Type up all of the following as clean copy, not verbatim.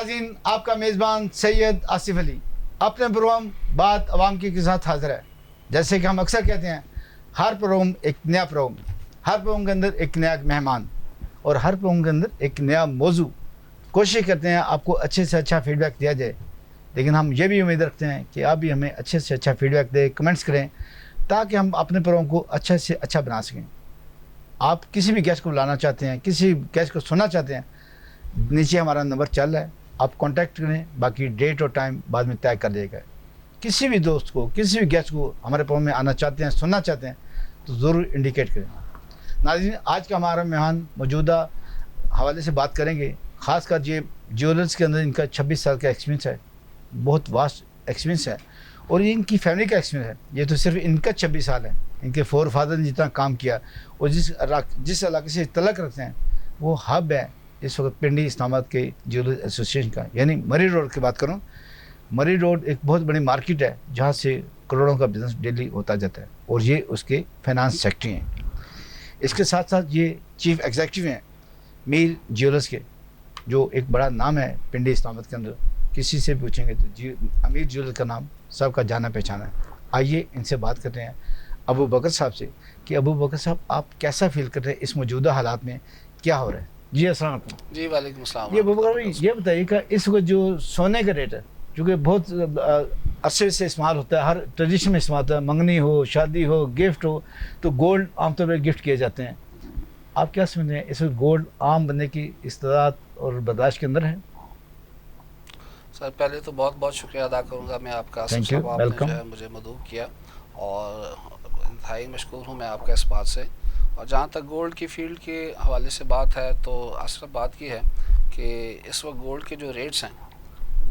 ناظرین، آپ کا میزبان سید آصف علی اپنے پروگرام بات عوام کی کے ساتھ حاضر ہے. جیسے کہ ہم اکثر کہتے ہیں، ہر پروگرام ایک نیا پروگرام، ہر پروگرام کے اندر ایک نیا مہمان اور ہر پروگرام کے اندر ایک نیا موضوع. کوشش کرتے ہیں آپ کو اچھے سے اچھا فیڈ بیک دیا جائے، لیکن ہم یہ بھی امید رکھتے ہیں کہ آپ بھی ہمیں اچھے سے اچھا فیڈ بیک دیں، کمنٹس کریں، تاکہ ہم اپنے پروگرام کو اچھے سے اچھا بنا سکیں. آپ کسی بھی گیسٹ کو بلانا چاہتے ہیں، کسی گیسٹ کو سننا چاہتے ہیں، نیچے ہمارا نمبر چل رہا ہے، آپ کانٹیکٹ کریں. باقی ڈیٹ اور ٹائم بعد میں طے کر دے گا. کسی بھی دوست کو، کسی بھی گیسٹ کو ہمارے پروگرام میں آنا چاہتے ہیں، سننا چاہتے ہیں، تو ضرور انڈیکیٹ کریں. ناظرین، آج کا ہمارا مہمان موجودہ حوالے سے بات کریں گے. خاص کر یہ جیولرس کے اندر ان کا 26 سال کا ایکسپیرینس ہے، بہت واسٹ ایکسپیرینس ہے، اور یہ ان کی فیملی کا ایکسپیرینس ہے. یہ تو صرف ان کا 26 سال ہے، ان کے فور فادر نے جتنا کام کیا، اور جس علاقے سے تعلق رکھتے ہیں وہ ہب ہے اس وقت پنڈی اسلام آباد کے جیولر ایسوسیشن کا. یعنی مری روڈ کی بات کروں، مری روڈ ایک بہت بڑی مارکیٹ ہے جہاں سے کروڑوں کا بزنس ڈیلی ہوتا جاتا ہے، اور یہ اس کے فائنانس سیکٹری ہیں. اس کے ساتھ ساتھ یہ چیف ایگزیکٹو ہیں میر جیولرس کے، جو ایک بڑا نام ہے پنڈی اسلام آباد کے اندر. کسی سے پوچھیں گے تو امیر جیولر کا نام سب کا جانا پہچانا ہے. آئیے ان سے بات کرتے ہیں ابو بکر صاحب سے کہ ابو بکر صاحب آپ کیسا فیل کر رہے ہیں اس موجودہ حالات میں، کیا ہو رہا ہے؟ جی السلام علیکم. جی وعلیکم السلام. یہ ابو بکر بھائی یہ بتائیے کہ اس وقت جو سونے کا ریٹ ہے، چونکہ بہت عرصے سے استعمال ہوتا ہے، ہر ٹریڈیشن میں استعمال ہوتا ہے، منگنی ہو، شادی ہو، گفٹ ہو، تو گولڈ عام طور پر گفٹ کیے جاتے ہیں. آپ کیا سمجھتے ہیں اس وقت گولڈ عام بننے کی استعداد اور برداشت کے اندر ہے؟ سر پہلے تو بہت بہت شکریہ ادا کروں گا میں آپ کا، Thank you. آپ نے Welcome. جو ہے مجھے مدعو کیا، اور انتہائی مشکور ہوں میں آپ کا اس بات سے. اور جہاں تک گولڈ کی فیلڈ کے حوالے سے بات ہے، تو اصل بات یہ ہے کہ اس وقت گولڈ کے جو ریٹس ہیں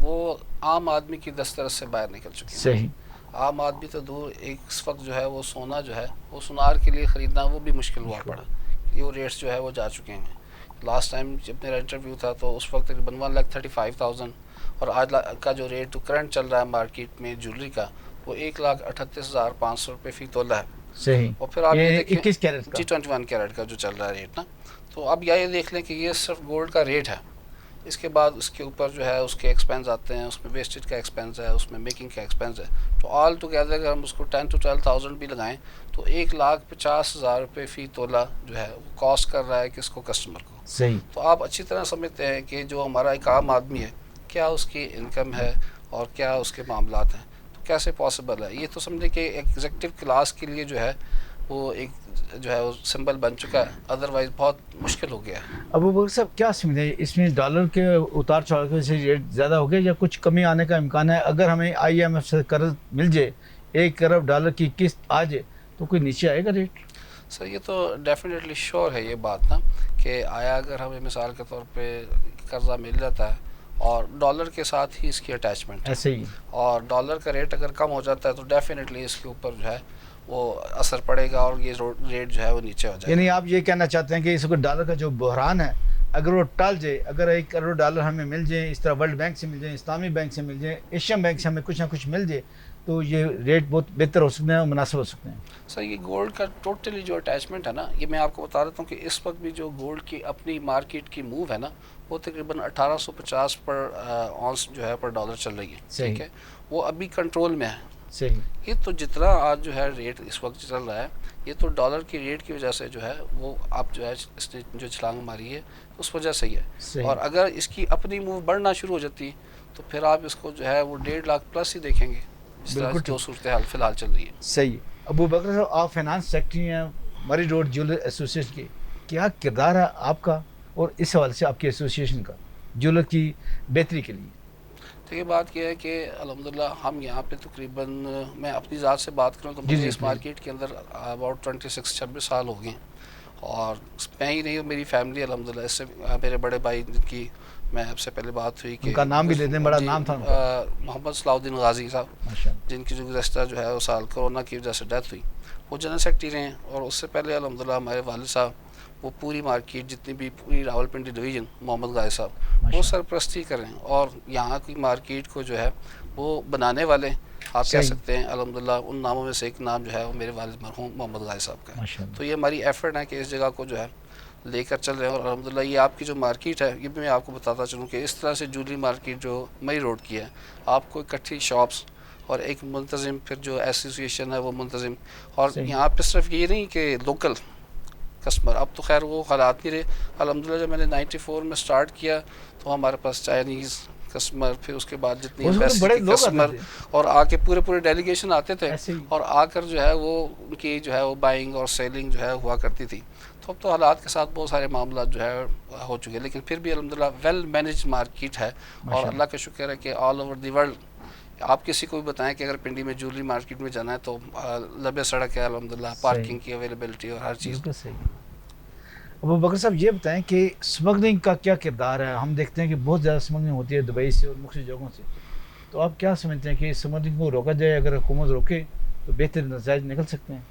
وہ عام آدمی کی دسترس سے باہر نکل چکے ہیں. صحیح. عام آدمی تو دور، اس وقت جو ہے وہ سونا جو ہے وہ سونار کے لیے خریدنا وہ بھی مشکل ہوا پڑا. یہ ریٹس جو ہے وہ جا چکے ہیں. لاسٹ ٹائم جب میرا انٹرویو تھا تو اس وقت تقریباً 1,35,000، اور آج کا جو ریٹ کرنٹ چل رہا ہے مارکیٹ میں جویلری کا وہ 1,38,500 روپے فی تولہ ہے. صحیح. اور پھر آپ یہ دیکھیں 21 کیرٹ کا، جی 21 کیرٹ کا جو چل رہا ہے ریٹ نا. تو اب یہ دیکھ لیں کہ یہ صرف گولڈ کا ریٹ ہے. اس کے بعد اس کے اوپر جو ہے اس کے ایکسپینس آتے ہیں، اس میں ویسٹیج کا ایکسپینس ہے، اس میں میکنگ کا ایکسپینس ہے. تو آل ٹوگیدر اگر ہم اس کو 10 to 12,000 بھی لگائیں تو 1,50,000 روپے فی تولہ جو ہے وہ کاسٹ کر رہا ہے کس کو؟ کسٹمر کو. صحیح. تو آپ اچھی طرح سمجھتے ہیں کہ جو ہمارا ایک عام آدمی ہے کیا اس کی انکم ہے اور کیا اس کے معاملات ہیں. تو کیسے پاسبل ہے؟ یہ تو سمجھیں کہ ایگزیکٹو کلاس کے لیے جو ہے وہ ایک جو ہے وہ سمبل بن چکا ہے، ادروائز بہت مشکل ہو گیا ہے. ابو بکر صاحب کیا سمجھیں اس میں ڈالر کے اتار چڑھاؤ کی وجہ سے ریٹ زیادہ ہو گیا یا کچھ کمی آنے کا امکان ہے؟ اگر ہمیں IMF سے قرض مل جائے، 1 ارب ڈالر کی قسط آ جائے، تو کوئی نیچے آئے گا ریٹ؟ سر یہ تو ڈیفینیٹلی شیور ہے یہ بات نا، کہ آیا اگر ہمیں مثال کے طور پہ قرضہ مل جاتا ہے اور ڈالر کے ساتھ ہی اس کی اٹیچمنٹ ہے، ایسے ہی، اور ڈالر کا ریٹ اگر کم ہو جاتا ہے تو ڈیفینیٹلی اس کے اوپر جو ہے وہ اثر پڑے گا اور یہ ریٹ جو ہے وہ نیچے ہو جائے گا. یعنی آپ یہ کہنا چاہتے ہیں کہ اس وقت ڈالر کا جو بحران ہے اگر وہ ٹال جائے، اگر 1 کروڑ ڈالر ہمیں مل جائیں، اس طرح ورلڈ بینک سے مل جائیں، اسلامی بینک سے مل جائیں، ایشین بینک سے ہمیں کچھ نہ کچھ مل جائے، تو یہ ریٹ بہت بہتر ہو سکتے ہیں اور مناسب ہو سکتے ہیں. سر یہ گولڈ کا ٹوٹلی جو اٹیچمنٹ ہے نا، یہ میں آپ کو بتا دیتا ہوں کہ اس وقت بھی جو گولڈ کی اپنی مارکیٹ کی موو ہے نا وہ تقریباً 1,850 پر اونس جو ہے پر ڈالر چل رہی ہے. ٹھیک ہے، وہ ابھی کنٹرول میں ہے. صحیح. یہ تو جتنا آج جو ہے ریٹ اس وقت چل رہا ہے، یہ تو ڈالر کی ریٹ کی وجہ سے جو ہے وہ آپ جو ہے اس نے جو چھلانگ ماری ہے اس وجہ سے ہی ہے. صحیح. اور اگر اس کی اپنی موو بڑھنا شروع ہو جاتی تو پھر آپ اس کو جو ہے وہ 1.5 لاکھ پلس ہی دیکھیں گے، جس طرح جو صورتحال فی الحال چل رہی ہے. صحیح. ابو بکر صاحب، آپ فائنانس سیکٹری ہیں مری روڈ جیولر ایسوسیشن کے، کیا کردار ہے آپ کا اور اس حوالے سے آپ کی ایسوسیشن کا جیولر کی بہتری کے لیے؟ دیکھیے بات یہ ہے کہ الحمدللہ ہم یہاں پہ تقریباً، میں اپنی ذات سے بات کروں تو مجھے اس مارکیٹ کے اندر اباؤٹ 26 سال ہو گئے ہیں. اور میں ہی نہیں ہوں، میری فیملی الحمدللہ. اس سے میرے بڑے بھائی جن کی میں اب سے پہلے بات ہوئی کہ ان کا نام بھی لیتے ہیں، بڑا نام تھا محمد صلاح الدین غازی صاحب، جن کی جو گزشتہ جو ہے وہ سال کرونا کی وجہ سے ڈیتھ ہوئی، وہ جنرل سیکرٹری رہے ہیں. اور اس سے پہلے الحمدللہ ہمارے والد صاحب وہ پوری مارکیٹ جتنی بھی پوری راولپنڈی ڈویژن محمد غازی صاحب وہ سرپرستی کریں، اور یہاں کی مارکیٹ کو جو ہے وہ بنانے والے آپ کہہ سکتے ہیں. الحمدللہ ان ناموں میں سے ایک نام جو ہے وہ میرے والد مرحوم محمد غازی صاحب کا ہے. تو یہ ہماری ایفرٹ ہے کہ اس جگہ کو جو ہے لے کر چل رہے ہیں. اور الحمدللہ یہ آپ کی جو مارکیٹ ہے یہ بھی میں آپ کو بتاتا چلوں کہ اس طرح سے جولی مارکیٹ جو مئی روڈ کی ہے, آپ کو اکٹھی شاپس اور ایک منتظم پھر جو ایسوسیشن ہے وہ منتظم, اور یہاں پہ صرف یہ نہیں کہ لوکل کسٹمر, اب تو خیر وہ حالات نہیں رہے. الحمدللہ جب میں نے 94 میں سٹارٹ کیا تو ہمارے پاس چائنیز کسٹمر, پھر اس کے بعد جتنے ایمبیسی کے کسٹمر, اور آ کے پورے ڈیلیگیشن آتے تھے اور آ کر جو ہے وہ ان کی جو ہے وہ بائنگ اور سیلنگ جو ہے ہوا کرتی تھی. تو اب تو حالات کے ساتھ بہت سارے معاملات جو ہے ہو چکے, لیکن پھر بھی الحمدللہ ویل مینیج مارکیٹ ہے. اور اللہ کا شکر ہے کہ آل اوور دی ورلڈ آپ کسی کو بھی بتائیں کہ اگر پنڈی میں جویلری مارکیٹ میں جانا ہے تو لبے سڑک ہے الحمدللہ, پارکنگ کی اویلیبلٹی اور ہر چیز. ابو بکر صاحب یہ بتائیں کہ اسمگلنگ کا کیا کردار ہے؟ ہم دیکھتے ہیں کہ بہت زیادہ اسمگلنگ ہوتی ہے دبئی سے اور مختلف جگہوں سے, تو آپ کیا سمجھتے ہیں کہ اسمگلنگ کو روکا جائے؟ اگر حکومت روکے تو بہتر نتائج نکل سکتے ہیں.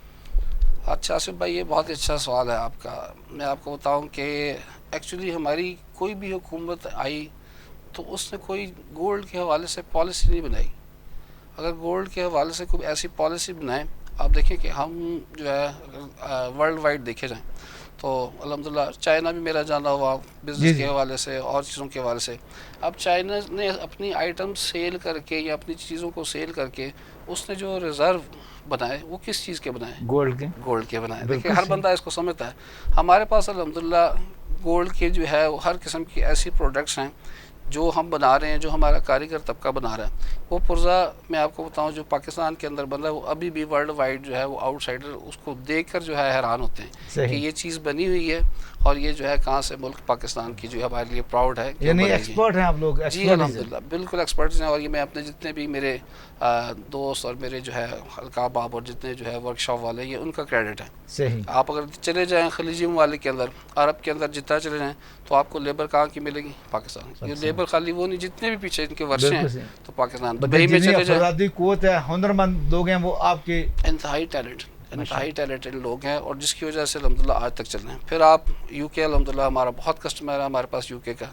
اچھا آصف بھائی, یہ بہت اچھا سوال ہے آپ کا. میں آپ کو بتاؤں کہ ایکچولی ہماری کوئی بھی حکومت آئی تو اس نے کوئی گولڈ کے حوالے سے پالیسی نہیں بنائی. اگر گولڈ کے حوالے سے کوئی ایسی پالیسی بنائیں, آپ دیکھیں کہ ہم جو ہے ورلڈ وائڈ دیکھے جائیں تو الحمدللہ چائنا بھی میرا جانا ہوا بزنس کے حوالے سے اور چیزوں کے حوالے سے. اب چائنا نے اپنی آئٹم سیل کر کے یا اپنی چیزوں کو سیل کر کے اس نے جو ریزرو بنائے وہ کس چیز کے بنائے؟ گولڈ کے بنائے. دیکھیں ہر بندہ اس کو سمجھتا ہے. ہمارے پاس الحمدللہ گولڈ کے جو ہے ہر قسم کی ایسی پروڈکٹس ہیں جو ہم بنا رہے ہیں, جو ہمارا کاریگر طبقہ بنا رہا ہے. وہ پرزا میں آپ کو بتاؤں جو پاکستان کے اندر بن رہا ہے وہ ابھی بھی ورلڈ وائڈ جو ہے وہ آؤٹ سائڈر اس کو دیکھ کر جو ہے حیران ہوتے ہیں کہ یہ چیز بنی ہوئی ہے اور یہ جو ہے کہاں سے ملک پاکستان کی جو ہے ہمارے لیے پراؤڈ ہے. یعنی ایکسپرٹ ہیں آپ لوگ؟ جی الحمدللہ بالکل ایکسپرٹس ہیں. اور یہ میں اپنے جتنے بھی میرے دوست اور میرے جو ہے القاب آپ اور جتنے جو ہے ورک شاپ والے, یہ ان کا کریڈٹ ہے. صحیح. آپ اگر چلے جائیں خلیجی ممالک کے اندر, عرب کے اندر جتنا چلے جائیں تو آپ کو لیبر کہاں کی ملے گی؟ پاکستان. یہ لیبر خالی وہ نہیں, جتنے بھی پیچھے ان کے ورشے ہیں تو پاکستان. دبئی میں چلے جائیں, افرادی قوت ہے, ہنرمند لوگ ہیں, وہ آپ کے انتہائی ٹیلنٹڈ لوگ ہیں اور جس کی وجہ سے الحمدللہ آج تک چل رہے ہیں. پھر آپ یو کے, الحمدللہ ہمارا بہت کسٹمر ہے ہمارے پاس یو کے کا,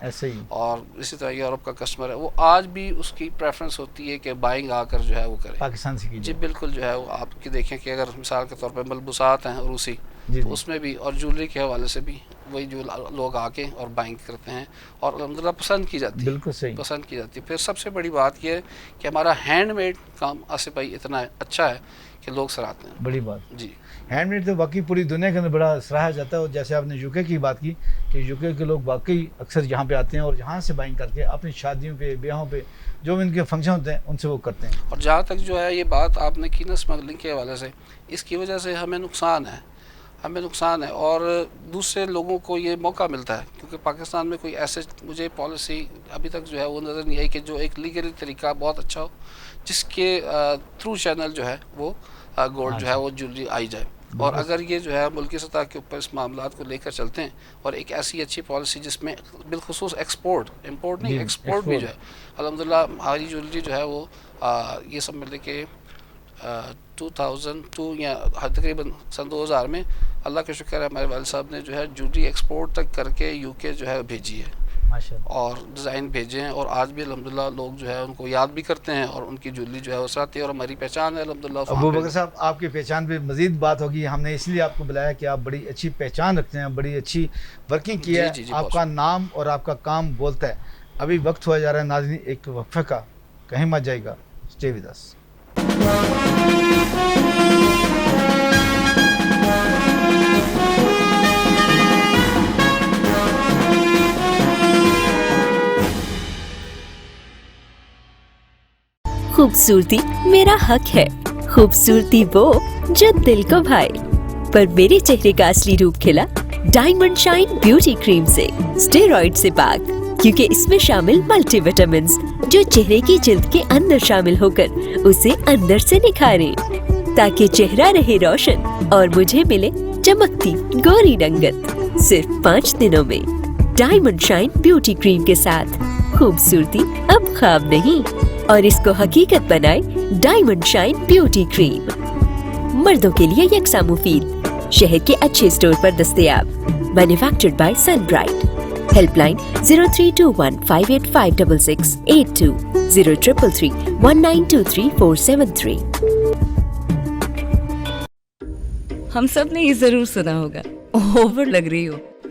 اور اسی طرح یورپ کا کسٹمر ہے. وہ آج بھی اس کی پریفرنس ہوتی ہے کہ بائنگ آ کر جو ہے وہ کرے پاکستان سے. جی بالکل جو ہے وہ آپ کی دیکھیں کہ اگر مثال کے طور پہ ملبوسات ہیں روسی, تو اس میں بھی اور جویلری کے حوالے سے بھی وہی جو لوگ آ کے اور بائنگ کرتے ہیں اور الحمدللہ پسند کی جاتی ہے. بالکل صحیح پسند کی جاتی ہے. پھر سب سے بڑی بات یہ ہے کہ ہمارا ہینڈ میڈ کام آصف بھائی اتنا اچھا ہے کہ لوگ سراہتے ہیں. بڑی بات. جی ہینڈ میڈ تو واقعی پوری دنیا کے اندر بڑا سراہا جاتا ہے. اور جیسے آپ نے یو کے کی بات کی کہ یو کے لوگ واقعی اکثر یہاں پہ آتے ہیں اور یہاں سے بائنگ کر کے اپنی شادیوں پہ, بیاہوں پہ جو بھی ان کے فنکشن ہوتے ہیں ان سے وہ کرتے ہیں. اور جہاں تک جو ہے یہ بات آپ نے کی نا اسمگلنگ کے حوالے سے, اس کی وجہ سے ہمیں نقصان ہے. اور دوسرے لوگوں کو یہ موقع ملتا ہے کیونکہ پاکستان میں کوئی ایسے مجھے پالیسی ابھی تک جو ہے وہ نظر نہیں آئی کہ جو ایک لیگل طریقہ بہت اچھا ہو جس کے تھرو چینل جو ہے وہ گولڈ جو ہے وہ جویلری آئی جائے. اور اگر یہ جو ہے ملکی سطح کے اوپر اس معاملات کو لے کر چلتے ہیں اور ایک ایسی اچھی پالیسی جس میں بالخصوص امپورٹ نہیں ایکسپورٹ بھی جو ہے الحمدللہ ہماری جویلری جو ہے وہ یہ سب مل کے 2002 یا تقریباً سن 2000 میں اللہ کا شکر ہے ہمارے والد صاحب نے جو ہے جویلری ایکسپورٹ تک کر کے یو کے جو ہے بھیجی ہے اور ڈیزائن بھیجے ہیں. اور آج بھی الحمدللہ لوگ جو ہے ان کو یاد بھی کرتے ہیں اور ان کی جویلری جو ہے وہ سراہتے ہیں اور ہماری پہچان ہے الحمدللہ. ابو بکر صاحب آپ کی پہچان پہ مزید بات ہوگی. ہم نے اس لیے آپ کو بلایا کہ آپ بڑی اچھی پہچان رکھتے ہیں, بڑی اچھی ورکنگ کی ہے, آپ کا نام اور آپ کا کام بولتا ہے. ابھی وقت ہوا جا رہا ہے ناظرین ایک وقفے کا, کہیں مت جائے گا, اسٹے ود اس. خوبصورتی میرا حق ہے, خوبصورتی وہ جو دل کو بھائے, پر میرے چہرے کا اصلی روپ کھلا ڈائمنڈ شائن بیوٹی کریم سے, اسٹیرائڈ سے پاک, کیونکہ اس میں شامل ملٹی وٹامنز جو چہرے کی جلد کے اندر شامل ہو کر اسے اندر سے نکھاریں تاکہ چہرہ رہے روشن اور مجھے ملے چمکتی گوری رنگت. صرف 5 دنوں میں ڈائمنڈ شائن بیوٹی کریم کے ساتھ خوبصورتی اب خواب نہیں, اور اس کو حقیقت بنائے ڈائمنڈ شائن بیوٹی کریم. مردوں کے لیے یکساں مفید, شہر کے اچھے اسٹور پر دستیاب. Manufactured by Sun Bright. Helpline 0321585662 0333192343. ہم سب نے یہ ضرور سنا ہوگا, اوور لگ رہی ہو.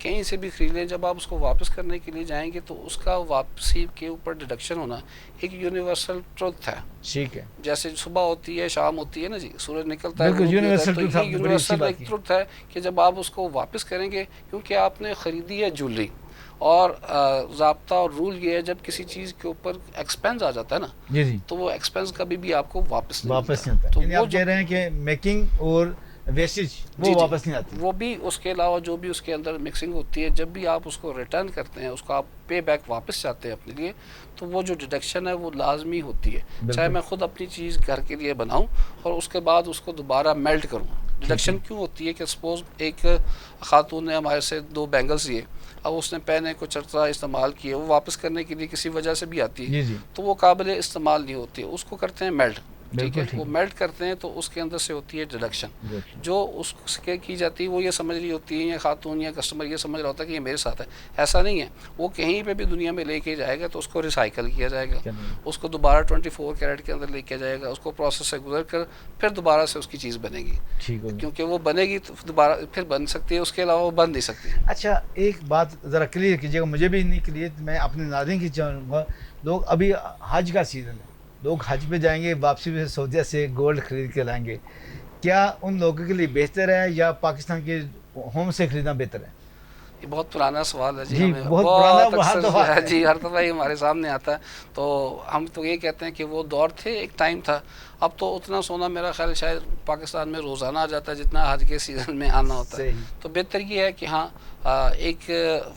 کہیں سے بھی خرید لیں, جب آپ اس کو واپس کرنے کے لیے جائیں گے تو اس کا واپسی کے اوپر ڈیڈکشن ہونا ایک یونیورسل ٹروتھ ہے. ٹھیک ہے, جیسے صبح ہوتی ہے شام ہوتی ہے نا جی, سورج نکلتا ہے, بالکل یونیورسل یونیورسل ایک ٹروتھ ہے کہ جب آپ اس کو واپس کریں گے, کیونکہ آپ نے خریدی ہے جویلری, اور ضابطہ اور رول یہ ہے جب کسی چیز کے اوپر ایکسپینس آ جاتا ہے نا, جی جی, تو وہ ایکسپینس کبھی بھی آپ کو واپس نہیں ہوتا. تو یعنی آپ کہہ رہے ہیں کہ میکنگ اور ویسٹیج وہ واپس نہیں آتی, وہ بھی اس کے علاوہ جو بھی اس کے اندر مکسنگ ہوتی ہے, جب بھی آپ اس کو ریٹرن کرتے ہیں, اس کو آپ پے بیک واپس چاہتے ہیں اپنے لیے, تو وہ جو ڈیڈکشن ہے وہ لازمی ہوتی ہے. چاہے میں خود اپنی چیز گھر کے لیے بناؤں اور اس کے بعد اس کو دوبارہ میلٹ کروں. ڈیڈکشن کیوں ہوتی ہے کہ سپوز ایک خاتون نے ہمارے سے 2 بینگلز لیے, اب اس نے پہنے کو چرچا استعمال کیے, وہ واپس کرنے کے لیے کسی وجہ سے بھی آتی ہے, تو وہ قابل استعمال نہیں ہوتی, اس کو کرتے ہیں میلٹ. ٹھیک ہے, وہ میلٹ کرتے ہیں تو اس کے اندر سے ہوتی ہے ڈیڈکشن, جو اس کے کی جاتی ہے. وہ یہ سمجھ رہی ہوتی ہے, یا خاتون یا کسٹمر یہ سمجھ رہا ہوتا ہے کہ یہ میرے ساتھ ہے. ایسا نہیں ہے, وہ کہیں پہ بھی دنیا میں لے کے جائے گا تو اس کو ریسائیکل کیا جائے گا, اس کو دوبارہ 24 کیرٹ کے اندر لے کے جائے گا, اس کو پروسیس سے گزر کر پھر دوبارہ سے اس کی چیز بنے گی, کیونکہ وہ بنے گی تو دوبارہ پھر بن سکتی ہے, اس کے علاوہ وہ بن نہیں سکتی. اچھا, ایک بات ذرا کلیئر کیجیے گا, مجھے بھی نہیں کلیئر, میں اپنے ناظرین کی چاہوں گا. لوگ ابھی حج کا سیزن ہے, لوگ حج پہ جائیں گے, واپسی میں سعودیہ سے گولڈ خرید کے لائیں گے, کیا ان لوگوں کے لیے بہتر ہے یا پاکستان کے ہوم سے خریدنا بہتر ہے؟ یہ بہت پرانا سوال ہے جی, بہت پرانا ہے جی, ہر دفعہ یہ ہمارے سامنے آتا ہے. تو ہم تو یہ کہتے ہیں کہ وہ دور تھے, ایک ٹائم تھا. اب تو اتنا سونا میرا خیال شاید پاکستان میں روزانہ آ جاتا ہے جتنا حج کے سیزن میں آنا ہوتا ہے. تو بہتر یہ ہے کہ ہاں, ایک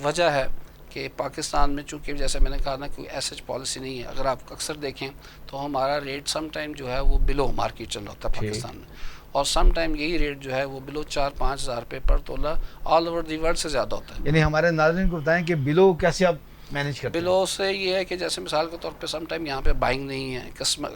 وجہ ہے کہ پاکستان میں چونکہ جیسے میں نے کہا نا کوئی ایسج پالیسی نہیں ہے. اگر آپ اکثر دیکھیں تو ہمارا ریٹ سم ٹائم جو ہے وہ بلو مارکیٹ چل رہا ہوتا ہے پاکستان میں, اور سم ٹائم یہی ریٹ جو ہے وہ بلو 4-5 ہزار روپے پر تولہ آل اوور دی ورلڈ سے زیادہ ہوتا ہے. یعنی ہمارے ناظرین کو بتائیں کہ بلو کیسے آپ مینیج کرتے ہیں؟ بلو سے یہ ہے کہ جیسے مثال کے طور پہ سم ٹائم یہاں پہ بائنگ نہیں ہے, کسٹمر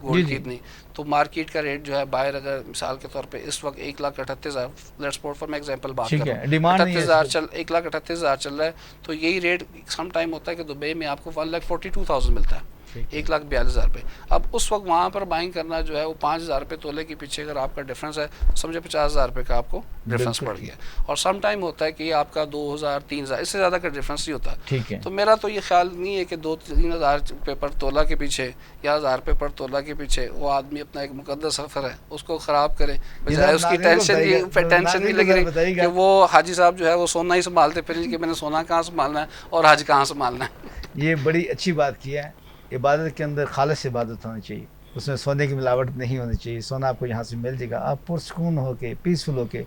گولڈ خریدنی, تو مارکیٹ کا ریٹ جو ہے بائر اگر مثال کے طور پہ اس وقت 1,38,000, لیٹس سپوز فار میں ایگزامپل بات کر رہا ہوں, 1,38,000 چل رہا ہے, تو یہی ریٹ سم ٹائم ہوتا ہے کہ دبئی میں آپ کو 1,42,000 ملتا ہے, 1,42,000 روپے. اب اس وقت وہاں پر بائنگ کرنا جو ہے وہ 5,000 روپے تولے کے پیچھے اگر آپ کا ڈفرینس ہے سمجھے 50,000 روپے کا آپ کو ڈفرینس پڑ گیا. اور سم ٹائم ہوتا ہے کہ یہ آپ کا 2,000 3,000 اس سے زیادہ کا ڈفرینس نہیں ہوتا. تو میرا تو یہ خیال نہیں ہے کہ 2-3 ہزار روپے پر تولہ کے پیچھے یا 1,000 روپے پر تولہ کے پیچھے وہ آدمی اپنا ایک مقدس سفر ہے اس کو خراب کرے, بجائے اس کی ٹینشن نہیں لگ رہی کہ وہ حاجی صاحب جو ہے وہ سونا ہی سنبھالتے پھر کہ میں نے سونا کہاں سنبھالنا ہے اور حج کہاں سنبھالنا ہے. یہ بڑی اچھی بات کی ہے. عبادت کے اندر خالص عبادت ہونی چاہیے, اس میں سونے کی ملاوٹ نہیں ہونی چاہیے. سونا آپ کو یہاں سے مل جائے گا, آپ پرسکون ہو کے پیسفل ہو کے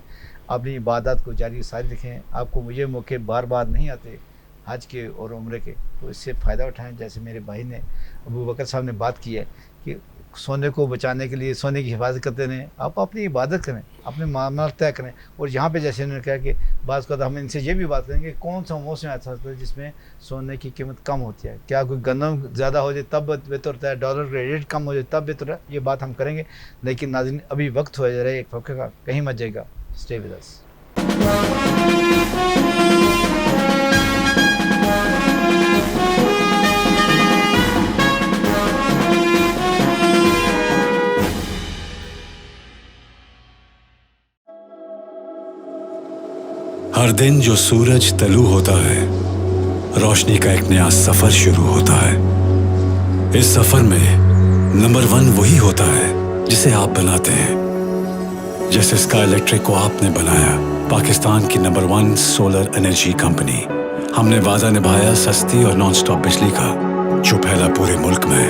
اپنی عبادات کو جاری ساری رکھیں. آپ کو مجھے موقع بار بار نہیں آتے حج کے اور عمرے کے, تو اس سے فائدہ اٹھائیں. جیسے میرے بھائی نے ابو بکر صاحب نے بات کی ہے کہ سونے کو بچانے کے لیے سونے کی حفاظت کرتے رہیں, آپ اپنی عبادت کریں, اپنے معاملات طے کریں. اور یہاں پہ جیسے انہوں نے کہا کہ بعض کا ہم ان سے یہ بھی بات کریں گے کون سا موسم ایسا ہوتا ہے جس میں سونے کی قیمت کم ہوتی ہے, کیا کوئی گندم زیادہ ہو جائے تب بہتر ہوتا ہے, ڈالر کا ریٹ کم ہو جائے تب بہتر ہے, یہ بات ہم کریں گے. لیکن ناظرین ابھی وقت ہو جا رہا ہے ایک وقت کا, کہیں مت جائے گا, اسٹے ود اس. ہر دن جو سورج طلوع ہوتا ہے روشنی کا ایک نیا سفر شروع ہوتا ہے. اس سفر میں نمبر 1 وہی ہوتا ہے جسے آپ بناتے ہیں. جیسے اسکائی الیکٹرک کو آپ نے بنایا, پاکستان کی نمبر 1 سولر انرجی کمپنی. ہم نے وعدہ نبھایا سستی اور نان سٹاپ بجلی کا جو پھیلا پورے ملک میں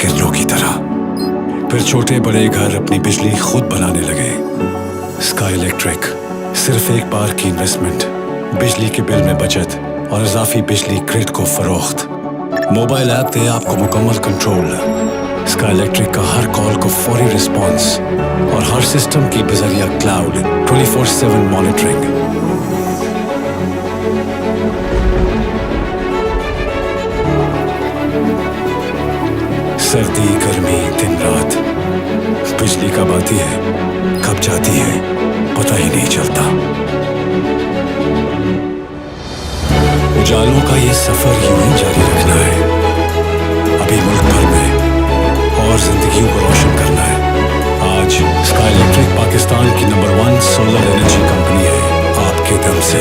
کرلوں کی طرح. پھر چھوٹے بڑے گھر اپنی بجلی خود بنانے لگے. اسکائی الیکٹرک صرف ایک بار کی انویسٹمنٹ, بجلی کے بل میں بچت اور اضافی بجلی گرڈ کو فروخت. موبائل ایپ دے آپ کو مکمل کنٹرول. اسکائی الیکٹرک کا ہر کال کو فوری رسپانس اور ہر سسٹم کی بذریعہ کلاؤڈ 24/7 مانیٹرنگ. سردی گرمی دن رات بجلی کب آتی ہے کب جاتی ہے پتہ ہی نہیں چلتا. اجالوں کا یہ سفر یوں ہی جاری رکھنا ہے. ابھی ملک بھر میں اور زندگیوں کو روشن کرنا ہے. آج اسکائی الیکٹرک پاکستان کی نمبر 1 سولر انرجی کمپنی ہے, آپ کے دم سے.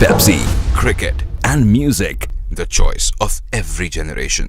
Pepsi, cricket and music, the choice of every generation.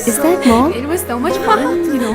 Is that mom? It was so much fun, you know.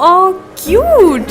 Oh, cute.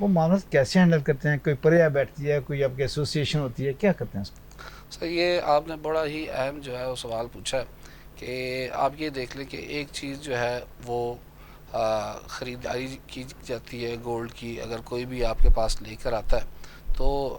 وہ معاملات کیسے ہینڈل کرتے ہیں؟ کوئی پریا بیٹھتی ہے، کوئی آپ کی ایسوسیشن ہوتی ہے، کیا کرتے ہیں اس کو؟ سر یہ آپ نے بڑا ہی اہم جو ہے وہ سوال پوچھا ہے کہ آپ یہ دیکھ لیں کہ ایک چیز جو ہے وہ خریداری کی جاتی ہے گولڈ کی، اگر کوئی بھی آپ کے پاس لے کر آتا ہے تو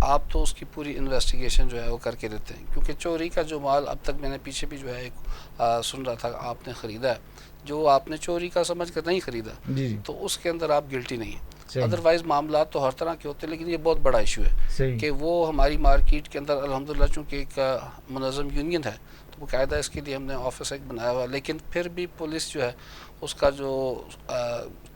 آپ تو اس کی پوری انویسٹیگیشن جو ہے وہ کر کے دیتے ہیں، کیونکہ چوری کا جو مال اب تک میں نے پیچھے بھی جو ہے ایک سن رہا تھا آپ نے خریدا ہے، جو آپ نے چوری کا سمجھ کر نہیں خریدا جی تو اس کے اندر آپ گلٹی نہیں ہیں۔ ادروائز معاملات تو ہر طرح کے ہوتے ہیں، لیکن یہ بہت بڑا ایشو ہے کہ وہ ہماری مارکیٹ کے اندر الحمدللہ چونکہ ایک منظم یونین ہے تو باقاعدہ اس کے لیے ہم نے آفس ایک بنایا ہوا ہے، لیکن پھر بھی پولیس جو ہے اس کا جو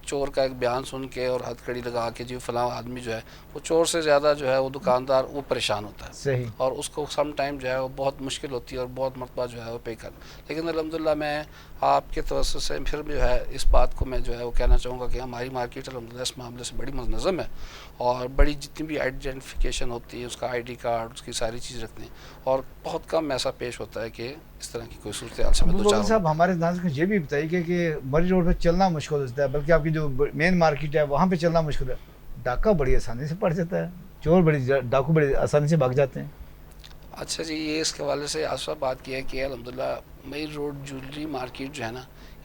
چور کا ایک بیان سن کے اور ہتھ کڑی لگا کے جی فلاں آدمی جو ہے وہ چور سے زیادہ جو ہے وہ دکاندار وہ پریشان ہوتا ہے اور اس کو سم ٹائم جو ہے وہ بہت مشکل ہوتی ہے اور بہت مرتبہ جو ہے وہ پے کر، لیکن الحمدللہ میں آپ کے توسط سے پھر جو ہے اس بات کو میں جو ہے وہ کہنا چاہوں گا کہ ہماری مارکیٹ الحمدللہ اس معاملے سے بڑی منظم ہے اور بڑی جتنی بھی آئیڈینٹیفیکیشن ہوتی ہے اس کا آئی ڈی کارڈ اس کی ساری چیز رکھتے ہیں اور بہت کم ایسا پیش ہوتا ہے کہ اس طرح کی کوئی صورتحال سے میں دو چار صاحب ہمارے ناظرین کو یہ بھی بتائیے کہ مری روڈ پہ چلنا مشکل ہوتا ہے، بلکہ آپ کی جو مین مارکیٹ ہے وہاں پہ چلنا مشکل ہے، ڈاکہ بڑی آسانی سے پڑ جاتا ہے، چور ڈاکو بڑی آسانی سے بھاگ جاتے ہیں۔ اچھا جی، یہ اس کے حوالے سے آج بات کی ہے کہ الحمدللہ مئی روڈ جویلری مارکیٹ جو ہے نا،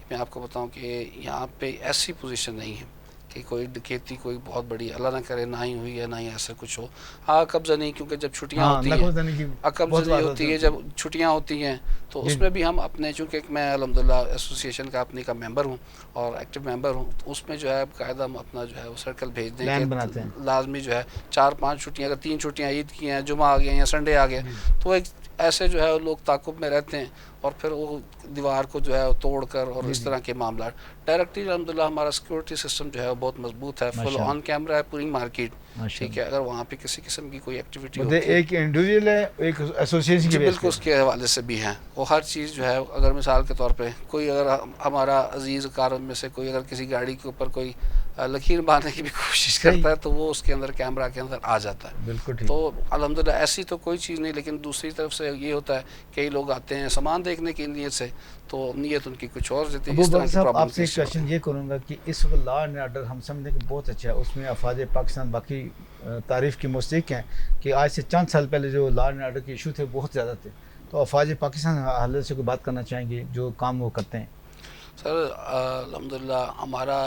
میں آپ کو بتاؤں کہ یہاں پہ ایسی پوزیشن نہیں ہے کہ کوئی ڈکیتی کوئی بہت بڑی اللہ نہ کرے نہ ہی ہوئی ہے نہ ہی ایسا کچھ ہو۔ ہاں قبضہ نہیں، کیونکہ جب چھٹیاں ہوتی ہیں قبضہ نہیں ہوتی ہے، جب چھٹیاں ہوتی ہیں تو اس میں بھی ہم اپنے چونکہ میں الحمدللہ ایسوسیشن کا اپنے کا ممبر ہوں اور ایکٹیو ممبر ہوں، تو اس میں جو ہے باقاعدہ ہم اپنا جو ہے وہ سرکل بھیج دیں کہ لازمی جو ہے 4-5 چھٹیاں، اگر 3 چھٹیاں عید کی ہیں، جمعہ آ گیا یا سنڈے آ گیا تو ایک ایسے جو ہے لوگ تعاقب میں رہتے ہیں اور پھر وہ دیوار کو جو ہے توڑ کر اور اس طرح کے معاملات ڈائریکٹلی الحمدللہ ہمارا سیکورٹی سسٹم جو ہے وہ بہت مضبوط ہے، فل آن کیمرہ ہے پوری مارکیٹ، ٹھیک ہے، اگر وہاں پہ کسی قسم کی کوئی ایکٹیویٹی ہوتی ہے ایک انڈیویجول ہے ایک ایسوسیشن کی بالکل اس کے حوالے سے بھی ہیں، وہ ہر چیز جو ہے اگر مثال کے طور پہ کوئی اگر ہمارا عزیز کارم میں سے کوئی اگر کسی گاڑی کے اوپر کوئی لکیر مارنے کی بھی کوشش کرتا ہے تو وہ اس کے اندر کیمرہ کے اندر آ جاتا ہے، بالکل تو الحمدللہ ایسی تو کوئی چیز نہیں، لیکن دوسری طرف سے یہ ہوتا ہے کئی لوگ آتے ہیں سامان دیکھنے کی نیت سے تو نیت ان کی کچھ اور رہتی ہے۔ آپ سے ایک کوشچن یہ کروں گا کہ اس وقت لا اینڈ آرڈر ہم سمجھیں کہ بہت اچھا ہے، اس میں افواج پاکستان باقی تعریف کی مستحق ہیں کہ آج سے چند سال پہلے جو لا اینڈ آرڈر کے ایشو تھے بہت زیادہ تھے، تو افواج پاکستان حضرت سے کوئی بات کرنا چاہیں گے جو کام وہ کرتے ہیں؟ سر الحمدللہ ہمارا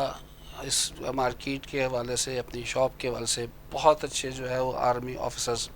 اس مارکیٹ کے حوالے سے اپنی شاپ کے حوالے سے بہت اچھے جو ہے وہ آرمی آفیسرز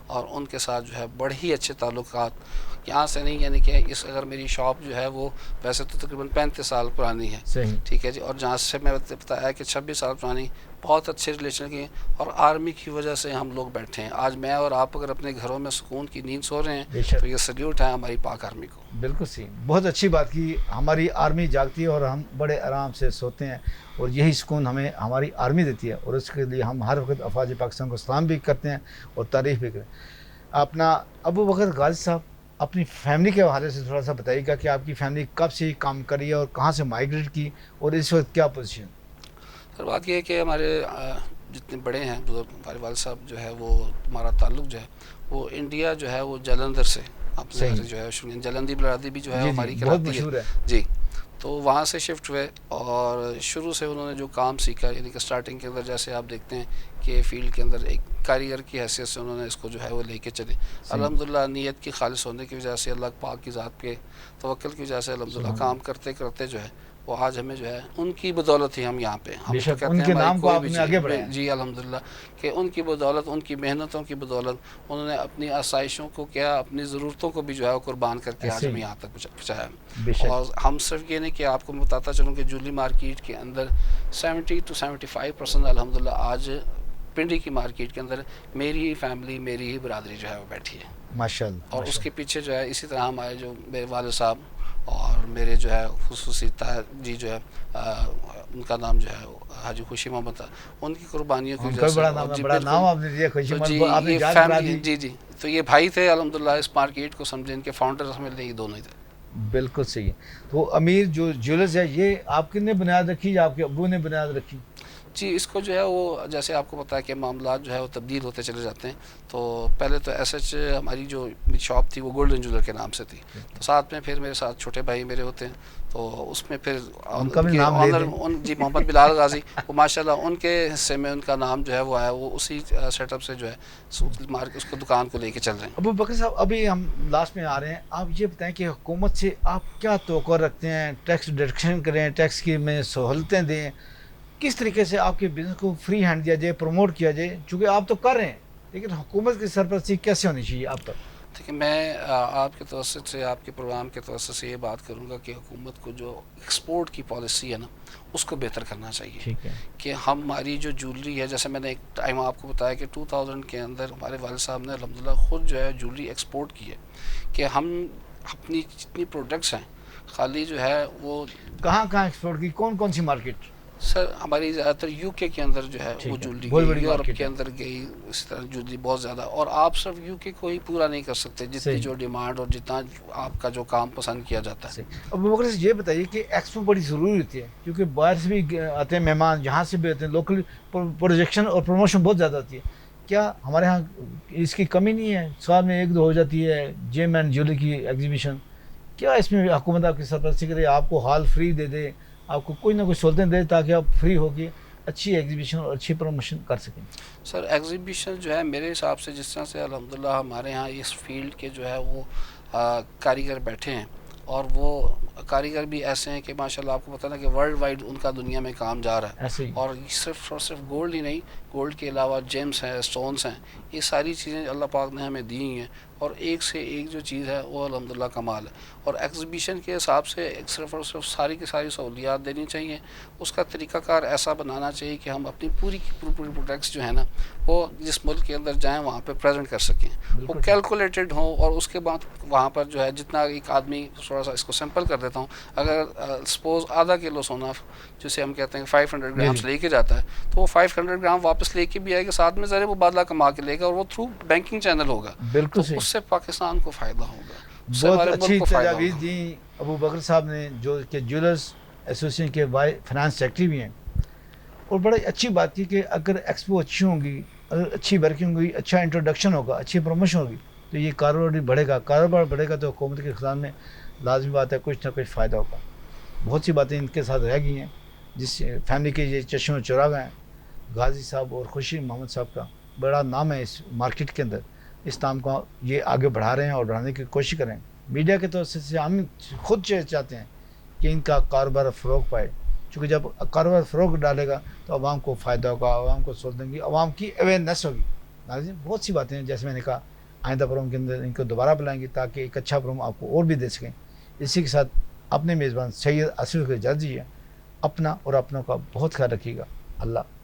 اور ان کے ساتھ جو ہے بڑے ہی اچھے تعلقات یہاں سے نہیں، یعنی کہ اس اگر میری شاپ جو ہے وہ ویسے تو تقریباً 35 سال پرانی ہے، ٹھیک ہے جی، اور جہاں سے میں بتایا کہ 26 سال پرانی، بہت اچھے ریلیشن کی اور آرمی کی وجہ سے ہم لوگ بیٹھے ہیں آج میں اور آپ اگر اپنے گھروں میں سکون کی نیند سو رہے ہیں تو یہ سلیوٹ ہے ہماری پاک آرمی کو۔ بالکل صحیح، بہت اچھی بات کی، ہماری آرمی جاگتی ہے اور ہم بڑے آرام سے سوتے ہیں اور یہی سکون ہمیں ہماری آرمی دیتی ہے اور اس کے لیے ہم ہر وقت افواج پاکستان کو سلام بھی کرتے ہیں اور تعریف بھی کریں۔ اپنا ابو بکر غازی صاحب اپنی فیملی کے حوالے سے تھوڑا سا بتائیے گا کہ آپ کی فیملی کب سے کام کری ہے اور کہاں سے مائیگریٹ کی اور اس وقت کیا پوزیشن؟ سر بات یہ ہے کہ ہمارے جتنے بڑے ہیں بزرگ ہمارے والد صاحب جو ہے وہ ہمارا تعلق جو ہے وہ انڈیا جو ہے وہ جلندھر سے اپنے جو ہے جلندی برادری بھی جو ہے ہماری کراتی ہے جی، تو وہاں سے شفٹ ہوئے اور شروع سے انہوں نے جو کام سیکھا یعنی کہ سٹارٹنگ کے اندر جیسے آپ دیکھتے ہیں کہ فیلڈ کے اندر ایک کاریگر کی حیثیت سے انہوں نے اس کو جو ہے وہ لے کے چلے، الحمدللہ نیت کی خالص ہونے کی وجہ سے اللہ پاک کی ذات کے توکل کی وجہ سے الحمدللہ کام کرتے کرتے جو ہے وہ آج ہمیں جو ہے ان کی بدولت ہی ہم یہاں پہ ہم تو کہتے ہیں نام کو آپ نے آگے بڑھایا جی الحمدللہ کہ ان کی بدولت ان کی محنتوں کی بدولت انہوں نے اپنی آسائشوں کو کیا اپنی ضرورتوں کو بھی جو ہے وہ قربان کر کے آج ہمیں یہاں تک پہنچایا، اور ہم صرف یہ نہیں کہ آپ کو میں بتاتا چلوں کہ جویلری مارکیٹ کے اندر 70 to 75% الحمدللہ آج پنڈی کی مارکیٹ کے اندر میری ہی فیملی میری ہی برادری جو ہے وہ بیٹھی ہے ماشاءاللہ، اور اس کے پیچھے جو ہے اسی طرح ہمارے جو میرے والد صاحب اور میرے جو ہے خصوصی جی جو ہے ان کا نام جو ہے حاجی خوشی محمد، ان کی قربانیوں کی وجہ سے جی جی تو یہ بھائی تھے الحمدللہ اس مارکیٹ کو سمجھے، ان کے فاؤنڈر ہمیں یہ دونوں ہی تھے۔ بالکل صحیح ہے، تو امیر جو جیولرز ہے یہ آپ نے بنیاد رکھی یا آپ کے ابو نے بنیاد رکھی؟ جی اس کو جو ہے وہ جیسے آپ کو پتا ہے کہ معاملات جو ہے وہ تبدیل ہوتے چلے جاتے ہیں. تو پہلے تو ایس ایچ ہماری جو شاپ تھی وہ گولڈن جولر کے نام سے تھی. تو ساتھ میں پھر میرے ساتھ چھوٹے بھائی میرے ہوتے ہیں, تو اس میں پھر جی محمد بلال غازی, وہ ماشاء اللہ ان کے حصے میں ان کا نام جو ہے وہ آیا, وہ اسی سیٹ اپ سے جو ہے اس کو دکان کو لے کے چل رہے ہیں. ابو بکر صاحب ابھی ہم لاسٹ میں آ رہے ہیں, آپ یہ بتائیں کہ حکومت سے آپ کیا توقع رکھتے ہیں؟ ٹیکس ڈیڈکشن کریں, ٹیکس کی میں سہولتیں دیں, کس طریقے سے آپ کے بزنس کو فری ہینڈ دیا جائے, پروموٹ کیا جائے, چونکہ آپ تو کر رہے ہیں لیکن حکومت کی سرپرستی کیسے ہونی چاہیے آپ پر؟ دیکھیں میں آپ کے توسط سے, آپ کے پروگرام کے توسط سے یہ بات کروں گا کہ حکومت کو جو ایکسپورٹ کی پالیسی ہے نا اس کو بہتر کرنا چاہیے. ٹھیک ہے کہ ہماری جو جولری ہے, جیسے میں نے ایک ٹائم آپ کو بتایا کہ 2000 کے اندر ہمارے والد صاحب نے الحمدللہ خود جو ہے جولری ایکسپورٹ کی ہے, کہ ہم اپنی جتنی پروڈکٹس ہیں خالی جو ہے وہ کہاں ایکسپورٹ کی, کون کون سی مارکیٹ؟ سر ہماری زیادہ تر یو کے اندر جو ہے وہ جولری گئی, یورپ کے اندر گئی, اس طرح جولری بہت زیادہ. اور آپ صرف یو کے کو ہی پورا نہیں کر سکتے, جتنی جو ڈیمانڈ اور جتنا آپ کا جو کام پسند کیا جاتا ہے. اب بکر سے یہ بتائیے کہ ایکسپو بڑی ضروری ہوتی ہے کیونکہ باہر سے بھی آتے ہیں مہمان, جہاں سے بھی آتے ہیں, لوکل پروجیکشن اور پروموشن بہت زیادہ ہوتی ہے. کیا ہمارے ہاں اس کی کمی نہیں ہے؟ سال میں 1-2 ہو جاتی ہے جیم اینڈ جولری کی ایگزیبیشن, کیا اس میں حکومت آپ کی سرپرستی کرے, آپ کو ہال فری دے دے, آپ کو کوئی نہ کوئی سہولتیں دے تاکہ آپ فری ہو کے اچھی ایگزیبیشن اور اچھی پروموشن کر سکیں؟ سر ایگزیبیشن جو ہے میرے حساب سے جس طرح سے الحمدللہ ہمارے ہاں اس فیلڈ کے جو ہے وہ کاریگر بیٹھے ہیں, اور وہ کاریگر بھی ایسے ہیں کہ ماشاءاللہ آپ کو پتہ نا کہ ورلڈ وائڈ ان کا دنیا میں کام جا رہا ہے. ایسے ہی اور صرف گولڈ ہی نہیں, گولڈ کے علاوہ جیمز ہیں, اسٹونز ہیں, یہ ساری چیزیں اللہ پاک نے ہمیں دی ہیں, اور ایک سے ایک جو چیز ہے وہ الحمدللہ کمال ہے. اور ایگزیبیشن کے حساب سے صرف اور صرف ساری کی ساری سہولیات دینی چاہیے. اس کا طریقہ کار ایسا بنانا چاہیے کہ ہم اپنی پوری پروڈکٹس جو ہے نا وہ جس ملک کے اندر جائیں وہاں پہ پریزنٹ کر سکیں, وہ کیلکولیٹڈ ہوں. اور اس کے بعد وہاں پر جو ہے جتنا ایک آدمی, تھوڑا سا اس کو سمپل کر دیتا ہوں, اگر سپوز آدھا کلو سونا جسے ہم کہتے ہیں 500 گرامس لے کے جاتا ہے, تو وہ 500 گرام واپس لے کے بھی آئے گا, ساتھ میں ذرا مبادلہ کما کے لے گا, اور وہ تھرو بینکنگ چینل ہوگا. بالکل اس سے پاکستان کو فائدہ ہوگا, بہت اچھی تجاویز دی ابو بکر صاحب نے, جو کہ جیولرز ایسوسیشن کے فائنانس سیکرٹری بھی ہیں. اور بڑی اچھی بات کی کہ اگر ایکسپو اچھی ہوں گی, اگر اچھی ورکنگ ہوئی, اچھا انٹروڈکشن ہوگا, اچھی پروموشن ہوگی, تو یہ کاروبار بھی بڑھے گا. کاروبار بڑھے گا تو حکومت کے خزانے میں لازمی بات ہے کچھ نہ کچھ فائدہ ہوگا. بہت سی باتیں ان کے ساتھ رہ گئی ہیں, جس فیملی کے یہ چشم و چراغ ہیں. غازی صاحب اور خوشی محمد صاحب کا بڑا نام ہے اس مارکیٹ کے اندر, اس نام کو یہ آگے بڑھا رہے ہیں اور بڑھانے کی کوشش کریں. میڈیا کے توسط سے ہم خود چاہتے ہیں کہ ان کا کاروبار فروغ پائے, چونکہ جب کاروبار فروغ ڈالے گا تو عوام کو فائدہ ہوگا, عوام کو سہولتیں گی, عوام کی اویئرنیس ہوگی. ناظرین بہت سی باتیں ہیں, جیسے میں نے کہا آئندہ پروگرام کے اندر ان کو دوبارہ بلائیں گے تاکہ ایک اچھا پروگرام آپ کو اور بھی دے سکیں. اسی کے ساتھ اپنے میزبان سید آصف کو اجازت دیجیے. اپنا اور اپنوں کا بہت خیال رکھیے گا. اللہ